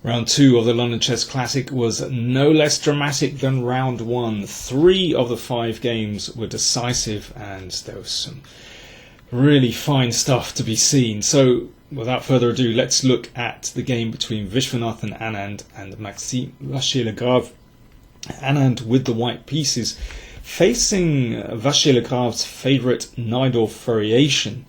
Round 2 of the London Chess Classic was no less dramatic than round 1. 3 of the 5 games were decisive, and there was some really fine stuff to be seen. So, without further ado, let's look at the game between Viswanathan Anand and Vachier-Lagrave. Anand with the white pieces, facing Vachier-Lagrave's favourite Najdorf variation.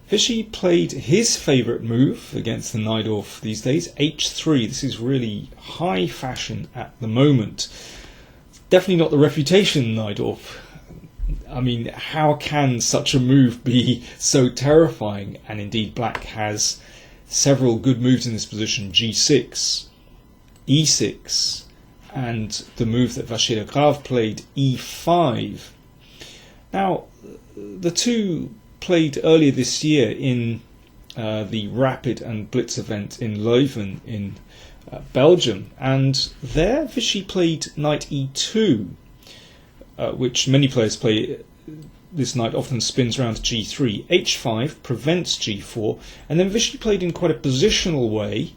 Vichy played his favourite move against the Najdorf these days, h3. This is really high fashion at the moment. Definitely not the reputation Najdorf. I mean, how can such a move be so terrifying? And indeed, black has several good moves in this position: g6, e6, and the move that Vachier-Lagrave played, e5. Now, the two played earlier this year in the Rapid and Blitz event in Leuven in Belgium, and there Vichy played knight e2, which many players play. This knight often spins around to g3, h5 prevents g4, and then Vichy played in quite a positional way.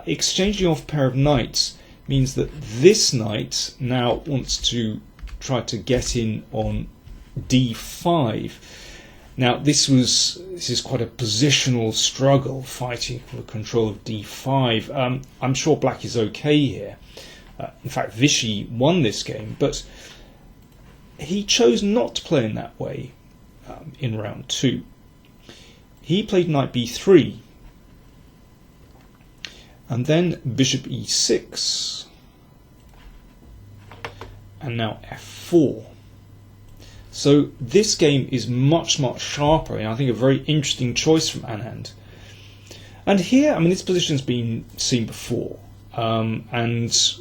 Exchanging off a pair of knights means that this knight now wants to try to get in on d5. Now this is quite a positional struggle, fighting for control of d5. I'm sure black is okay here. In fact, Vichy won this game, but he chose not to play in that way in round 2. He played knight b3, and then bishop e6, and now f4. So this game is much sharper, and I think a very interesting choice from Anand. And here, I mean, this position's been seen before, and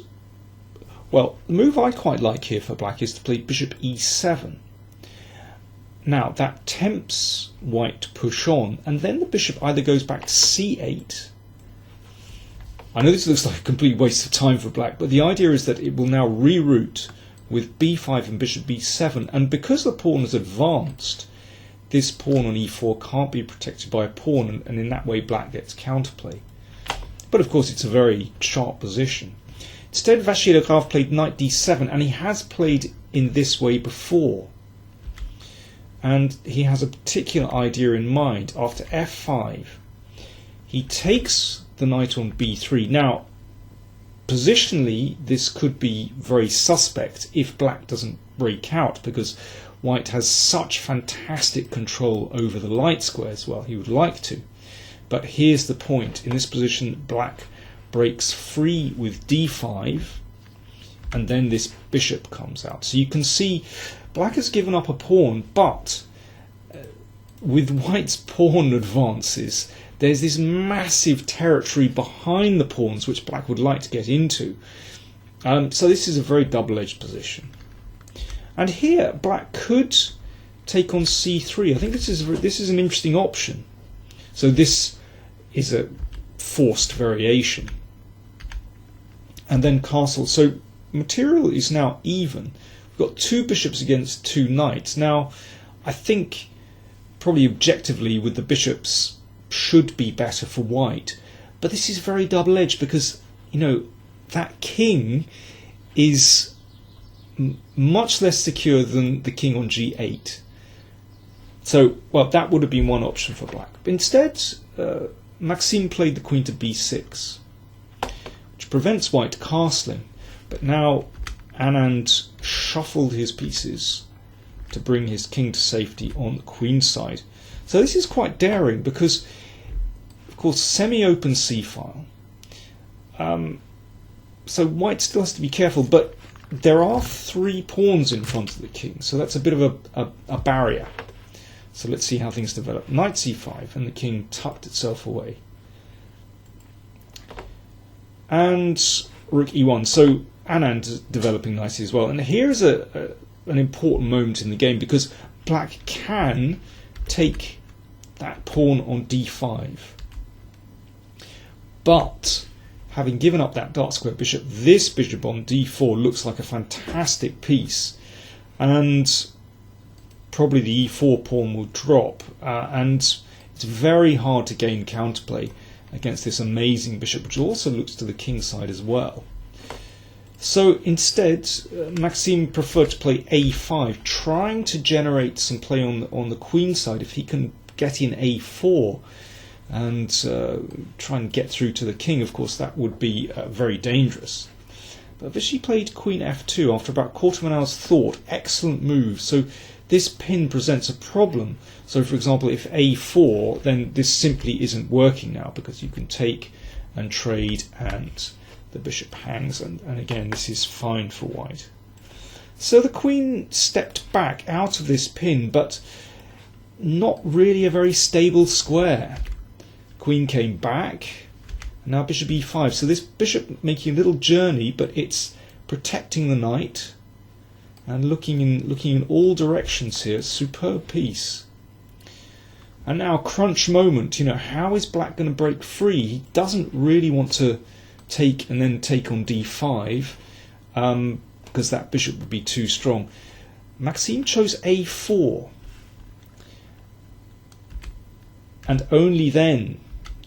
well, the move I quite like here for black is to play bishop e7. Now that tempts white to push on, and then the bishop either goes back to c8. I know this looks like a complete waste of time for black, but the idea is that it will now reroute with b5 and bishop b7, and because the pawn is advanced, this pawn on e4 can't be protected by a pawn, and in that way black gets counterplay. But of course it's a very sharp position. Instead, Vachier-Lagrave played knight d7, and he has played in this way before. And he has a particular idea in mind. After f5, he takes the knight on b3. Now, positionally, this could be very suspect if black doesn't break out, because white has such fantastic control over the light squares. Well, he would like to. But here's the point. In this position, black breaks free with d5, and then this bishop comes out. So you can see black has given up a pawn, but with white's pawn advances, there's this massive territory behind the pawns which black would like to get into. So this is a very double-edged position. And here black could take on c3. I think this is an interesting option. So this is a forced variation. And then castle. So material is now even. We've got 2 bishops against 2 knights. Now, I think probably objectively with the bishops should be better for white, but this is very double-edged because, you know, that king is much less secure than the king on g8. So, well, that would have been one option for black. But instead, Maxime played the queen to b6, which prevents white castling. But now Anand shuffled his pieces to bring his king to safety on the queen's side. So this is quite daring because, of course, semi-open c-file. So white still has to be careful, but there are 3 pawns in front of the king, so that's a bit of a barrier. So let's see how things develop. Knight c5, and the king tucked itself away. And rook e1. So Anand is developing nicely as well. And here's an important moment in the game, because black can take that pawn on d5. But having given up that dark square bishop, this bishop on d4 looks like a fantastic piece, and probably the e4 pawn will drop, and it's very hard to gain counterplay. against this amazing bishop, which also looks to the king side as well. So instead, Maxime preferred to play a5, trying to generate some play on the queen side. If he can get in a4 and try and get through to the king, of course, that would be very dangerous. But Vichy played queen f2 after about a quarter of an hour's thought. Excellent move. So this pin presents a problem. So, for example, if a4, then this simply isn't working now, because you can take and trade and the bishop hangs, and again this is fine for white. So the queen stepped back out of this pin, but not really a very stable square. Queen came back, and now bishop e5. So this bishop making a little journey, but it's protecting the knight and looking in all directions here. Superb piece. And now crunch moment. How is black going to break free? He doesn't really want to take and then take on d5 because that bishop would be too strong. Maxime chose a4 and only then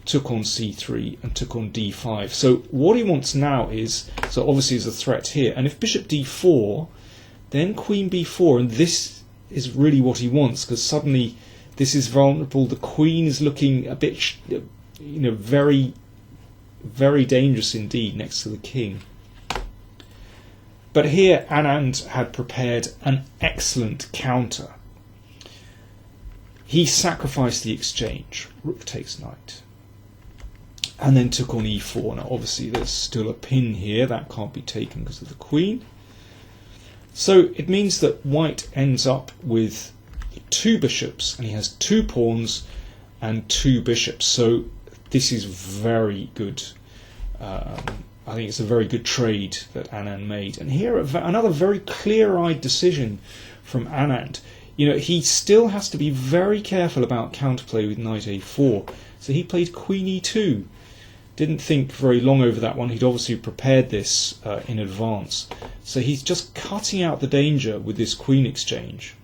took on c3 and took on d5. So what he wants now is, so obviously there's a threat here, and if bishop d4, then queen b4, and this is really what he wants, because suddenly this is vulnerable. The queen is looking a bit, very, very dangerous indeed next to the king. But here Anand had prepared an excellent counter. He sacrificed the exchange, rook takes knight, and then took on e4. Now obviously there's still a pin here, that can't be taken because of the queen. So it means that white ends up with 2 bishops, and he has 2 pawns and 2 bishops. So this is very good. I think it's a very good trade that Anand made. And here another very clear-eyed decision from Anand. He still has to be very careful about counterplay with knight a4. So he played queen e2. Didn't think very long over that one. He'd obviously prepared this in advance. So he's just cutting out the danger with this queen exchange.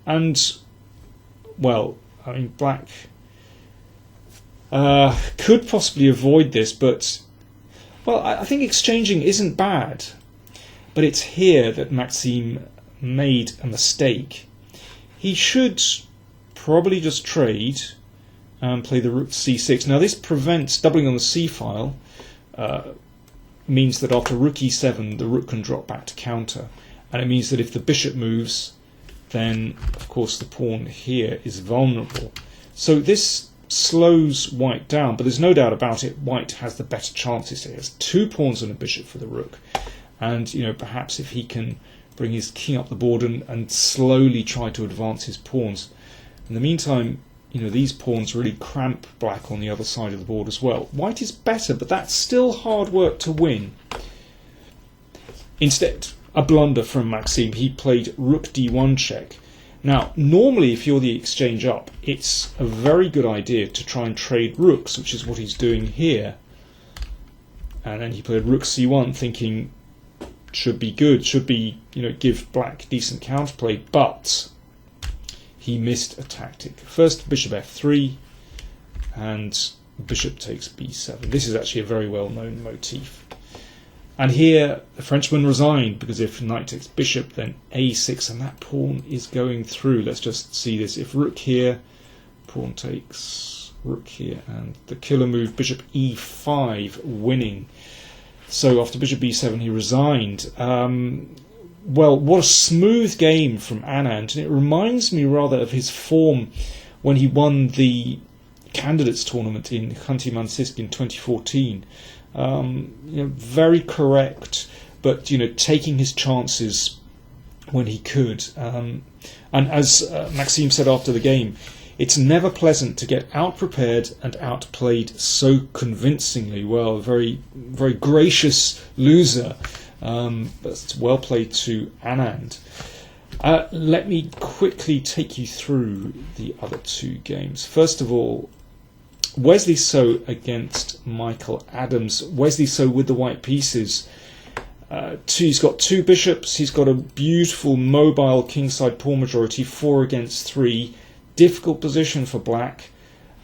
And, well, black could possibly avoid this, but, well, I think exchanging isn't bad. But it's here that Maxime made a mistake. He should probably just trade and play the rook c6. Now this prevents doubling on the c file, means that after rook e7 the rook can drop back to counter, and it means that if the bishop moves, then of course the pawn here is vulnerable. So this slows white down, but there's no doubt about it, white has the better chances here. He has 2 pawns and a bishop for the rook, and perhaps if he can bring his king up the board and slowly try to advance his pawns. In the meantime, these pawns really cramp black on the other side of the board as well. White is better, but that's still hard work to win. Instead, a blunder from Maxime. He played rook d1 check. Now, normally if you're the exchange up, it's a very good idea to try and trade rooks, which is what he's doing here. And then he played rook c1, thinking should be good, should be, give black decent counterplay, but he missed a tactic. First bishop f3 and bishop takes b7. This is actually a very well known motif. And here the Frenchman resigned, because if knight takes bishop, then a6, and that pawn is going through. Let's just see this. If rook here, pawn takes rook here, and the killer move bishop e5, winning. So after bishop b7 he resigned. Well, what a smooth game from Anand, and it reminds me rather of his form when he won the candidates tournament in Khanty-Mansiysk in 2014. Very correct, but taking his chances when he could. And as Maxime said after the game, it's never pleasant to get out-prepared and outplayed so convincingly. Well, very, very gracious loser. But well played to Anand. Let me quickly take you through the other 2 games. First of all, Wesley So against Michael Adams. Wesley So with the white pieces. He's got 2 bishops. He's got a beautiful mobile kingside pawn majority, 4 against 3. Difficult position for black.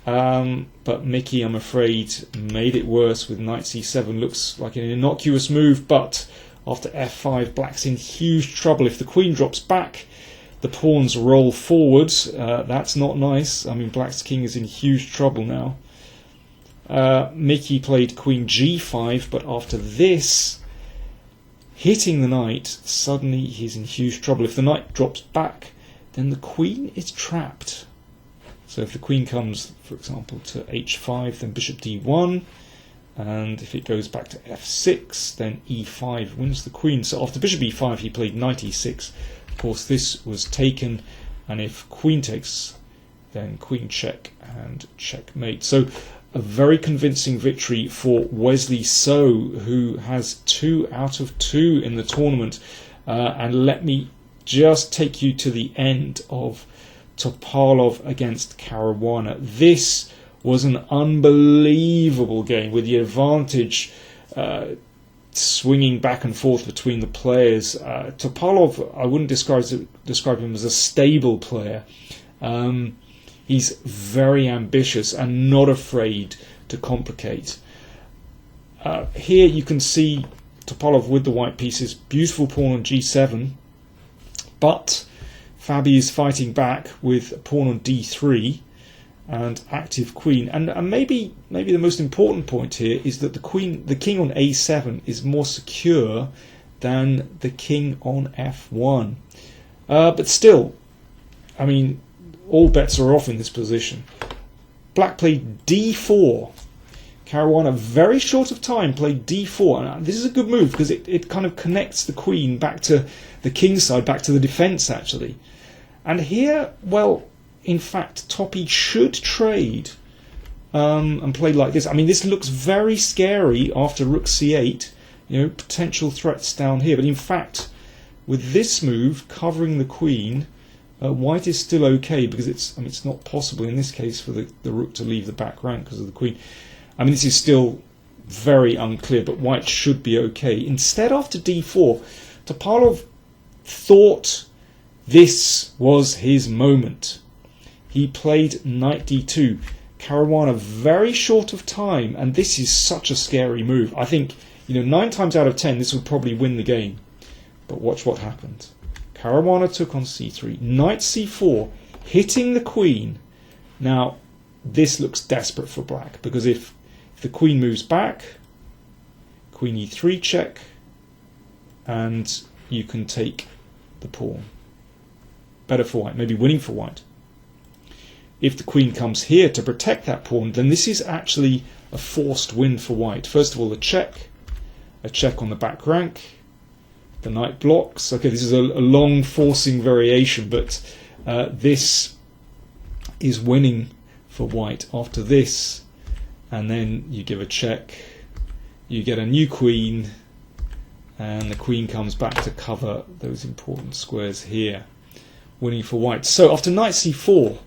But Mickey, I'm afraid, made it worse with knight c7. Looks like an innocuous move, but after f5, black's in huge trouble. If the queen drops back, the pawns roll forwards. That's not nice. I mean, black's king is in huge trouble now. Mickey played queen g5, but after this, hitting the knight, suddenly he's in huge trouble. If the knight drops back, then the queen is trapped. So if the queen comes, for example, to h5, then bishop d1, and if it goes back to f6, then e5 wins the queen. So after bishop e5, he played knight e6. Of course, this was taken, and if queen takes, then queen check and checkmate. So a very convincing victory for Wesley So, who has 2 out of 2 in the tournament. And let me just take you to the end of Topalov against Caruana. This was an unbelievable game with the advantage swinging back and forth between the players. Topalov, I wouldn't describe him as a stable player. He's very ambitious and not afraid to complicate. Here you can see Topalov with the white pieces, beautiful pawn on g7, but Fabi is fighting back with a pawn on d3 and active queen. And maybe the most important point here is that the king on a7 is more secure than the king on f1. But still, I mean, all bets are off in this position. Black played d4. Caruana, very short of time, played d4. And this is a good move because it kind of connects the queen back to the king's side, back to the defense, actually. And here, well, in fact, Toppy should trade and play like this. I mean, this looks very scary after rook c8. You know, potential threats down here. But in fact, with this move covering the queen, white is still okay because it's not possible in this case for the rook to leave the back rank because of the queen. I mean, this is still very unclear, but white should be okay. Instead, after d4, Topalov thought this was his moment. He played knight d2. Caruana very short of time, and this is such a scary move. I think, 9 times out of 10 this would probably win the game. But watch what happened. Caruana took on c3, knight c4, hitting the queen. Now, this looks desperate for black, because if the queen moves back, queen e3 check, and you can take the pawn. Better for white, maybe winning for white. If the queen comes here to protect that pawn, then this is actually a forced win for white. First of all, a check on the back rank, the knight blocks. Okay, this is a long forcing variation, but this is winning for white after this, and then you give a check, you get a new queen, and the queen comes back to cover those important squares here, winning for white. So after knight c4,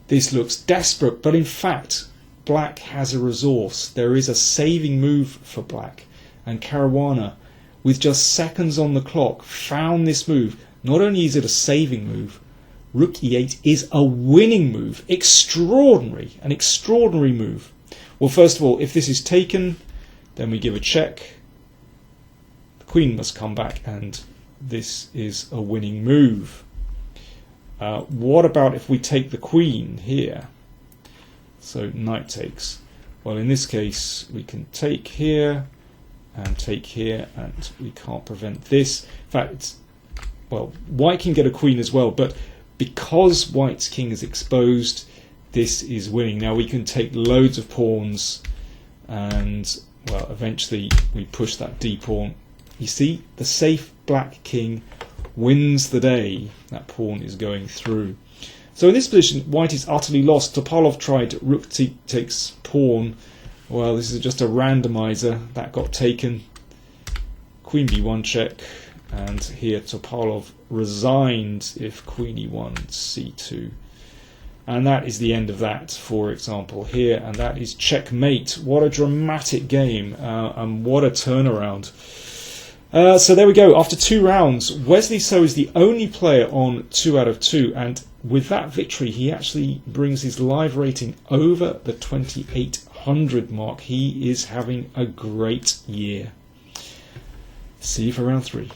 this looks desperate, but in fact black has a resource. There is a saving move for black, and Caruana, with just seconds on the clock, found this move. Not only is it a saving move, rook e8 is a winning move. Extraordinary, an extraordinary move. Well, first of all, if this is taken, then we give a check. The queen must come back, and this is a winning move. What about if we take the queen here? So knight takes. Well, in this case, we can take here and take here, and we can't prevent this. In fact, well, white can get a queen as well, but because white's king is exposed, this is winning. Now we can take loads of pawns, and well, eventually we push that d pawn. You see, the safe black king wins the day. That pawn is going through. So in this position, white is utterly lost. Topalov tried rook takes pawn. Well, this is just a randomizer. That got taken. Queen b1 check. And here Topalov resigned if queen e1 c2. And that is the end of that, for example, here. And that is checkmate. What a dramatic game. And what a turnaround. So there we go. After 2 rounds, Wesley So is the only player on 2 out of 2, and with that victory, he actually brings his live rating over the 2800 mark. He is having a great year. See you for round 3.